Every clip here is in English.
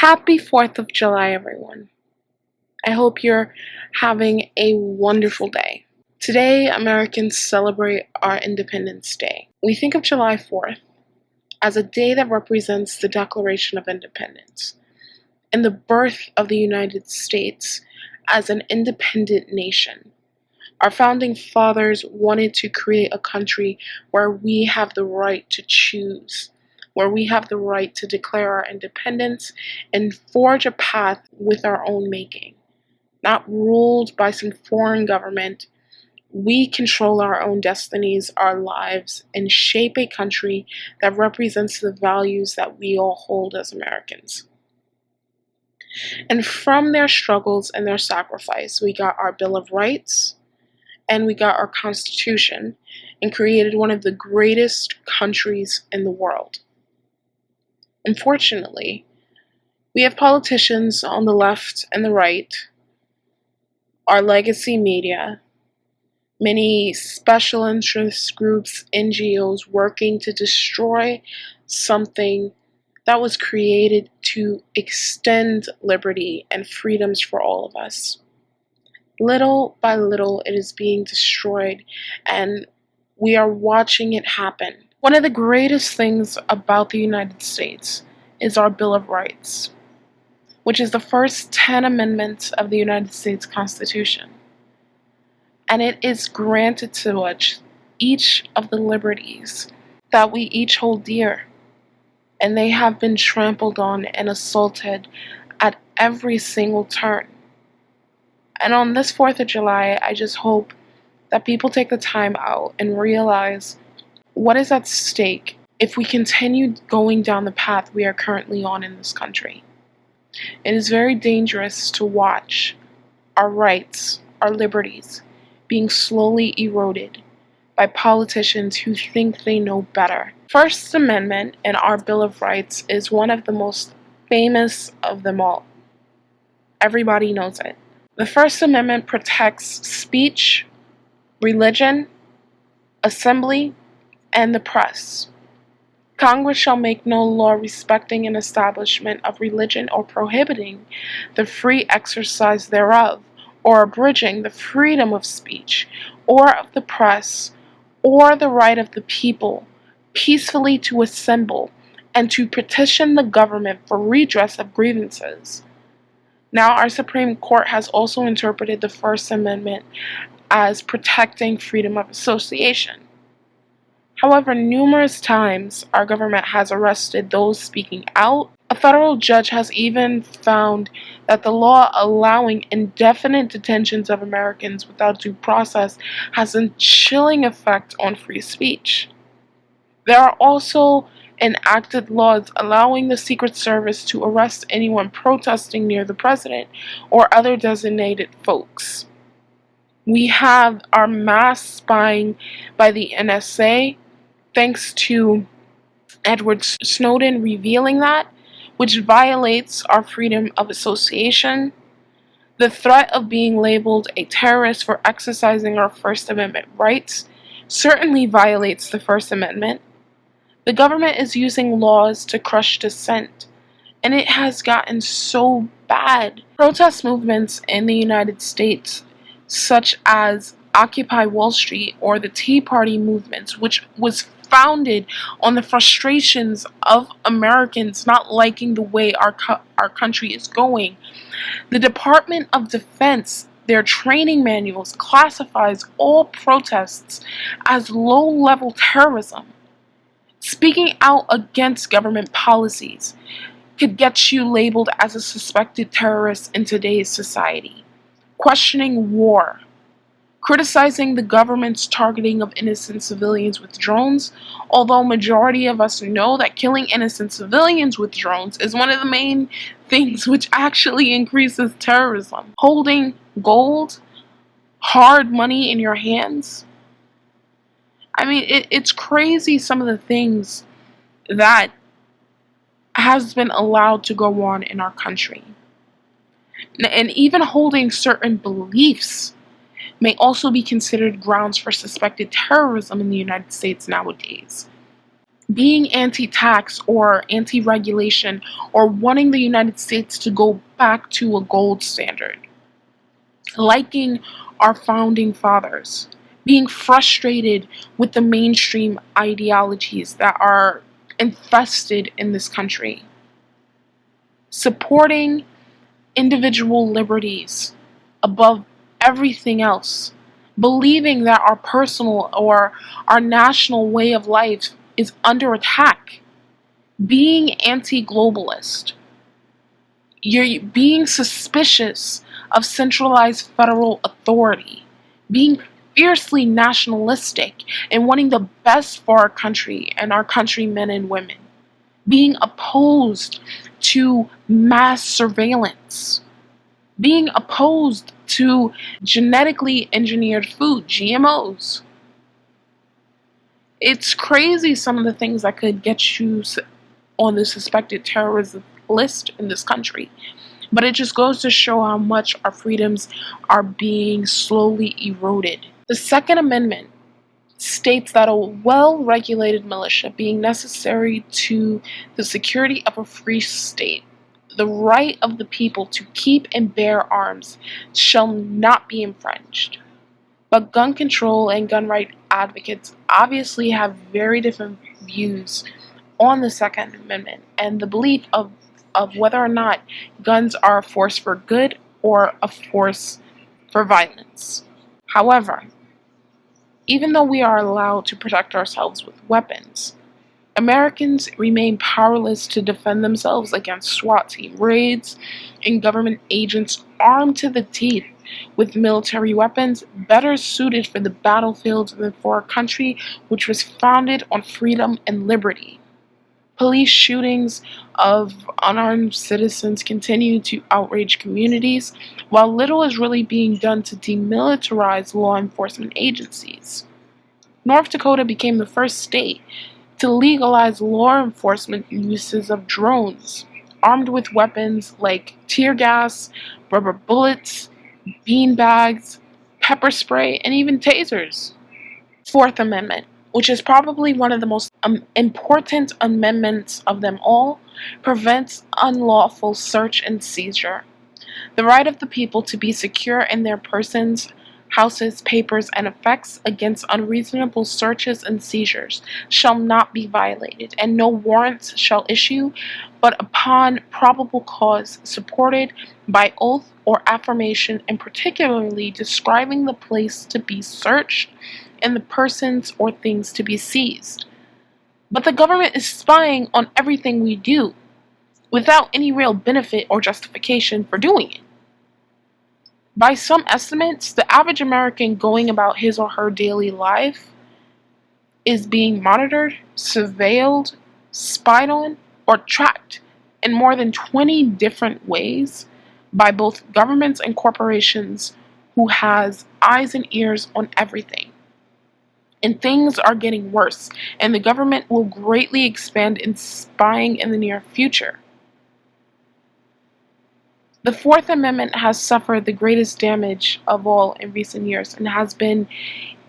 Happy 4th of July, everyone. I hope you're having a wonderful day. Today, Americans celebrate our Independence Day. We think of July 4th as a day that represents the Declaration of Independence and the birth of the United States as an independent nation. Our founding fathers wanted to create a country where we have the right to choose, where we have the right to declare our independence and forge a path with our own making. Not ruled by some foreign government, we control our own destinies, our lives, and shape a country that represents the values that we all hold as Americans. And from their struggles and their sacrifice, we got our Bill of Rights, and we got our Constitution, and created one of the greatest countries in the world. Unfortunately, we have politicians on the left and the right, our legacy media, many special interest groups, NGOs working to destroy something that was created to extend liberty and freedoms for all of us. Little by little, it is being destroyed, and we are watching it happen. One of the greatest things about the United States is our Bill of Rights, which is the first 10 amendments of the United States Constitution. And it is granted to us each of the liberties that we each hold dear. And they have been trampled on and assaulted at every single turn. And on this 4th of July, I just hope that people take the time out and realize what is at stake if we continue going down the path we are currently on in this country. It is very dangerous to watch our rights, our liberties, being slowly eroded by politicians who think they know better. First Amendment in our Bill of Rights is one of the most famous of them all. Everybody knows it. The First Amendment protects speech, religion, assembly, and the press. Congress shall make no law respecting an establishment of religion or prohibiting the free exercise thereof, or abridging the freedom of speech, or of the press, or the right of the people peacefully to assemble and to petition the government for redress of grievances. Now, our Supreme Court has also interpreted the First Amendment as protecting freedom of association. However, numerous times our government has arrested those speaking out. A federal judge has even found that the law allowing indefinite detentions of Americans without due process has a chilling effect on free speech. There are also enacted laws allowing the Secret Service to arrest anyone protesting near the president or other designated folks. We have our mass spying by the NSA, thanks to Edward Snowden revealing that, which violates our freedom of association. The threat of being labeled a terrorist for exercising our First Amendment rights certainly violates the First Amendment. The government is using laws to crush dissent, and it has gotten so bad. Protest movements in the United States, such as Occupy Wall Street or the Tea Party movements, which was founded on the frustrations of Americans not liking the way our country is going. The Department of Defense, their training manuals, classifies all protests as low-level terrorism. Speaking out against government policies could get you labeled as a suspected terrorist in today's society. Questioning war, criticizing the government's targeting of innocent civilians with drones, although majority of us know that killing innocent civilians with drones is one of the main things which actually increases terrorism. Holding gold, hard money in your hands. I mean, it's crazy some of the things that has been allowed to go on in our country. And even holding certain beliefs may also be considered grounds for suspected terrorism in the United States nowadays. being anti-tax or anti-regulation, or wanting the United States to go back to a gold standard, liking our founding fathers, being frustrated with the mainstream ideologies that are infested in this country, supporting individual liberties above everything else, believing that our personal or our national way of life is under attack, being anti-globalist, you're being suspicious of centralized federal authority, being fiercely nationalistic and wanting the best for our country and our countrymen and women, being opposed to mass surveillance, being opposed to genetically engineered food, GMOs. It's crazy some of the things that could get you on the suspected terrorism list in this country. But it just goes to show how much our freedoms are being slowly eroded. The Second Amendment states that a well-regulated militia being necessary to the security of a free state, the right of the people to keep and bear arms shall not be infringed. But gun control and gun right advocates obviously have very different views on the Second Amendment and the belief of whether or not guns are a force for good or a force for violence. However, even though we are allowed to protect ourselves with weapons, Americans remain powerless to defend themselves against SWAT team raids and government agents armed to the teeth with military weapons better suited for the battlefield than for a country which was founded on freedom and liberty. Police shootings of unarmed citizens continue to outrage communities, while little is really being done to demilitarize law enforcement agencies. North Dakota became the first state to legalize law enforcement uses of drones, armed with weapons like tear gas, rubber bullets, bean bags, pepper spray, and even tasers. Fourth Amendment, which is probably one of the most important amendments of them all, prevents unlawful search and seizure. The right of the people to be secure in their persons, houses, papers, and effects against unreasonable searches and seizures shall not be violated, and no warrants shall issue but upon probable cause supported by oath or affirmation, and particularly describing the place to be searched and the persons or things to be seized. But the government is spying on everything we do, without any real benefit or justification for doing it. By some estimates, the average American going about his or her daily life is being monitored, surveilled, spied on, or tracked in more than 20 different ways by both governments and corporations who has eyes and ears on everything. And things are getting worse, and the government will greatly expand in spying in the near future. The Fourth Amendment has suffered the greatest damage of all in recent years and has been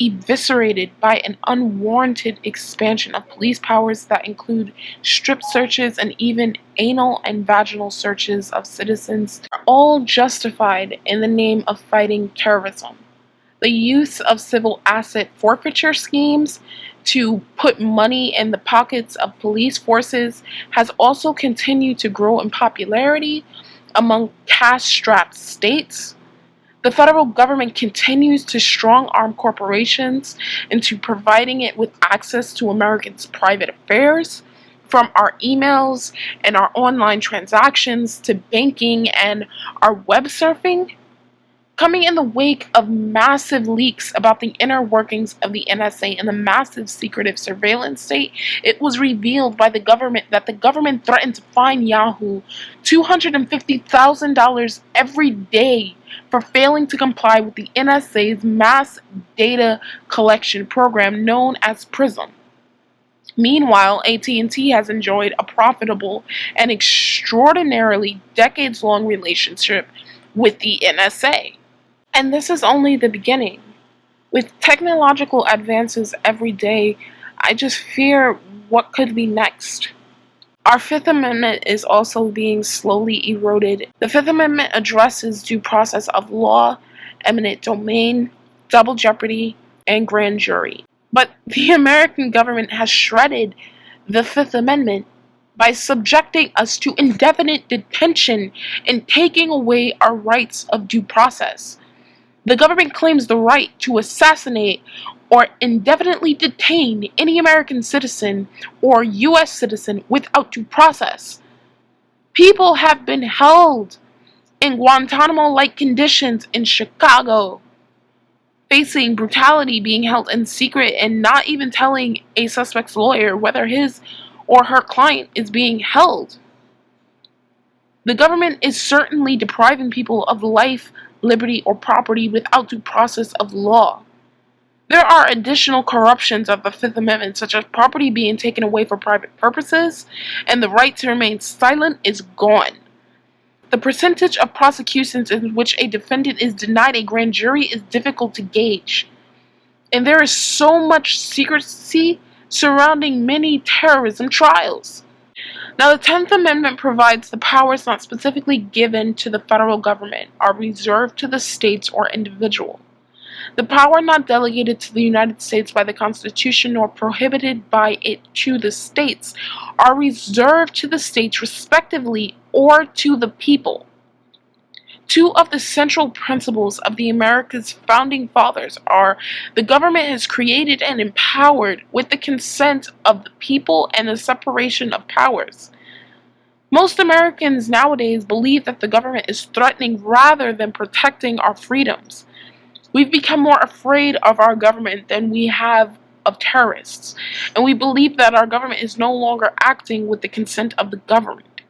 eviscerated by an unwarranted expansion of police powers that include strip searches and even anal and vaginal searches of citizens, all justified in the name of fighting terrorism. The use of civil asset forfeiture schemes to put money in the pockets of police forces has also continued to grow in popularity among cash-strapped states. The federal government continues to strong-arm corporations into providing it with access to Americans' private affairs, from our emails and our online transactions to banking and our web surfing. Coming in the wake of massive leaks about the inner workings of the NSA and the massive secretive surveillance state, it was revealed by the government that the government threatened to fine Yahoo $250,000 every day for failing to comply with the NSA's mass data collection program known as PRISM. Meanwhile, AT&T has enjoyed a profitable and extraordinarily decades-long relationship with the NSA. And this is only the beginning. With technological advances every day, I just fear what could be next. Our Fifth Amendment is also being slowly eroded. The Fifth Amendment addresses due process of law, eminent domain, double jeopardy, and grand jury. But the American government has shredded the Fifth Amendment by subjecting us to indefinite detention and taking away our rights of due process. The government claims the right to assassinate or indefinitely detain any American citizen or U.S. citizen without due process. People have been held in Guantanamo-like conditions in Chicago, facing brutality, being held in secret, and not even telling a suspect's lawyer whether his or her client is being held. The government is certainly depriving people of life, liberty, or property without due process of law. There are additional corruptions of the Fifth Amendment, such as property being taken away for private purposes, and the right to remain silent is gone. The percentage of prosecutions in which a defendant is denied a grand jury is difficult to gauge. And there is so much secrecy surrounding many terrorism trials. Now, the 10th Amendment provides the powers not specifically given to the federal government are reserved to the states or individual. The power not delegated to the United States by the Constitution nor prohibited by it to the states are reserved to the states respectively or to the people. Two of the central principles of the America's founding fathers are the government is created and empowered with the consent of the people and the separation of powers. Most Americans nowadays believe that the government is threatening rather than protecting our freedoms. We've become more afraid of our government than we have of terrorists, and we believe that our government is no longer acting with the consent of the government.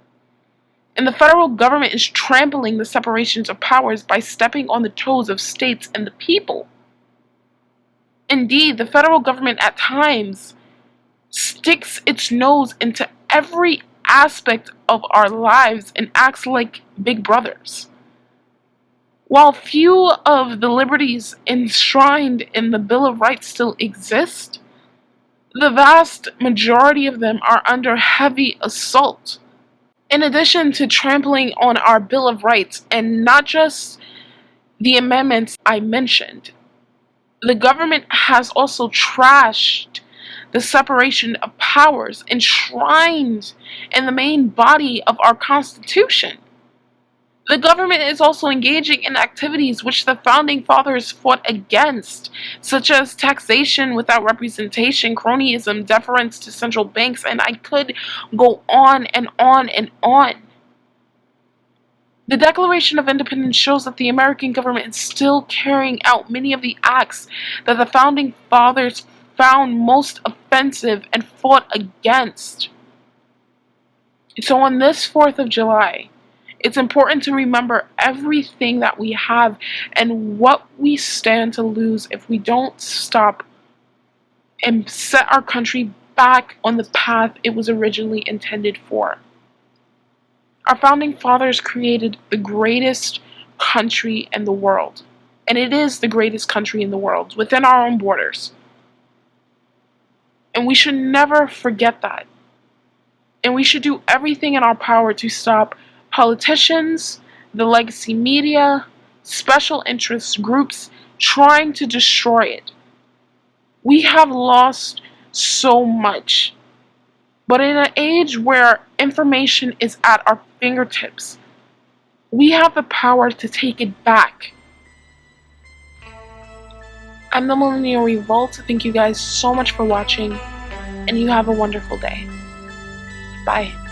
And the federal government is trampling the separations of powers by stepping on the toes of states and the people. Indeed, the federal government at times sticks its nose into every aspect of our lives and acts like big brothers. While few of the liberties enshrined in the Bill of Rights still exist, the vast majority of them are under heavy assault. In addition to trampling on our Bill of Rights, and not just the amendments I mentioned, the government has also trashed the separation of powers enshrined in the main body of our Constitution. The government is also engaging in activities which the Founding Fathers fought against, such as taxation without representation, cronyism, deference to central banks, and I could go on and on and on. The Declaration of Independence shows that the American government is still carrying out many of the acts that the Founding Fathers found most offensive and fought against. So on this 4th of July, it's important to remember everything that we have and what we stand to lose if we don't stop and set our country back on the path it was originally intended for. Our founding fathers created the greatest country in the world, and it is the greatest country in the world within our own borders. And we should never forget that. And we should do everything in our power to stop politicians, the legacy media, special interest groups trying to destroy it. We have lost so much. But in an age where information is at our fingertips, we have the power to take it back. I'm the Millennial Revolt. Thank you guys so much for watching, and you have a wonderful day. Bye.